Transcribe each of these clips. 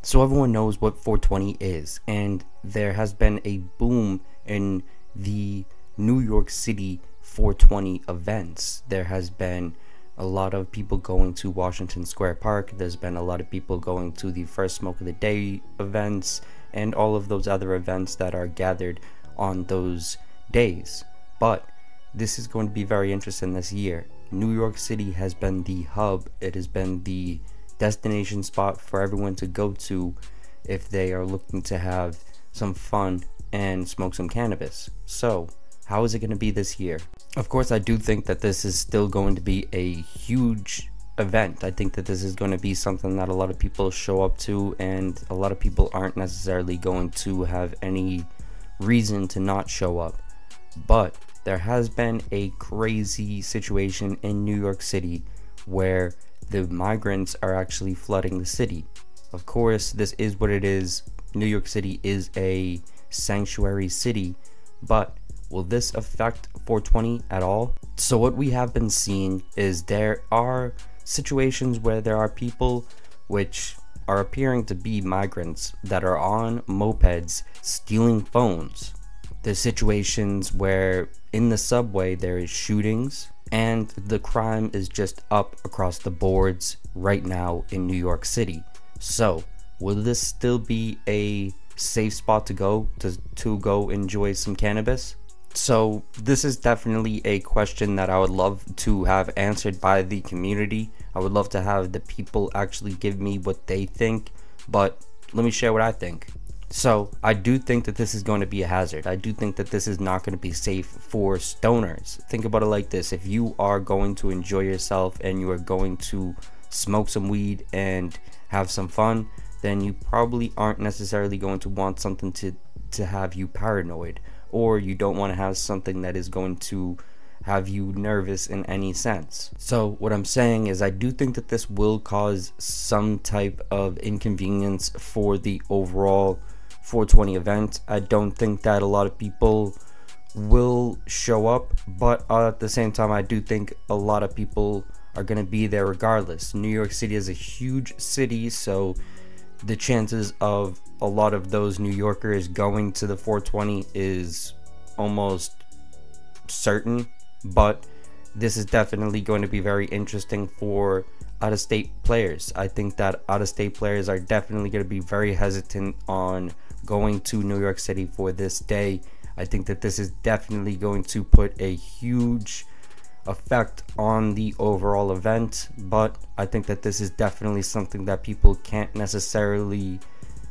So everyone knows what 420 is, and there has been a boom in the New York City 420 events. There has been a lot of people going to Washington Square Park. There's been a lot of people going to the First Smoke of the Day events and all of those other events that are gathered on those days. But this is going to be very interesting this year. New York City has been the hub. It has been the destination spot for everyone to go to if they are looking to have some fun and smoke some cannabis. So how is it going to be this year? Of course, I do think that this is still going to be a huge event. I think that this is going to be something that a lot of people show up to, and a lot of people aren't necessarily going to have any reason to not show up. But there has been a crazy situation in New York City where the migrants are actually flooding the city. Of course, this is what it is. New York City is a sanctuary city, but will this affect 420 at all? So what we have been seeing is there are situations where there are people which are appearing to be migrants that are on mopeds stealing phones. There's situations where in the subway there is shootings, and the crime is just up across the boards right now in New York City. So will this still be a safe spot to go enjoy some cannabis? So this is definitely a question that I would love to have answered by the community. I would love to have the people actually give me what they think, but let me share what I think. So I do think that this is going to be a hazard. I do think that this is not going to be safe for stoners. Think about it like this: if you are going to enjoy yourself and you are going to smoke some weed and have some fun, then you probably aren't necessarily going to want something to have you paranoid, or you don't want to have something that is going to have you nervous in any sense. So what I'm saying is I do think that this will cause some type of inconvenience for the overall 420 event. I don't think that a lot of people will show up, but at the same time I do think a lot of people are going to be there regardless. New York City is a huge city, so the chances of a lot of those New Yorkers going to the 420 is almost certain. But this is definitely going to be very interesting for out-of-state players. I think that out-of-state players are definitely going to be very hesitant on going to New York City for this day. I think that this is definitely going to put a huge effect on the overall event, but I think that this is definitely something that people can't necessarily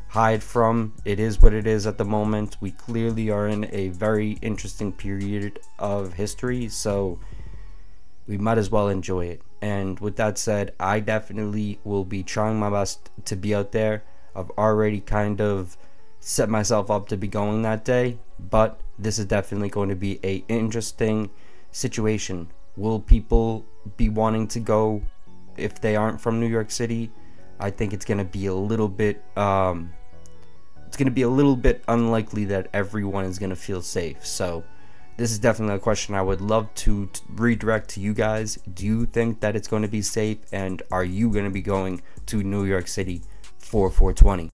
hide from. It is what it is at the moment. We clearly are in a very interesting period of history, so we might as well enjoy it. And with that said, I definitely will be trying my best to be out there. I've already kind of set myself up to be going that day, but this is definitely going to be a interesting situation. Will people be wanting to go if they aren't from New York City? I think it's going to be a little bit unlikely that everyone is going to feel safe. So this is definitely a question I would love to redirect to you guys. Do you think that it's going to be safe, and are you going to be going to New York City for 420?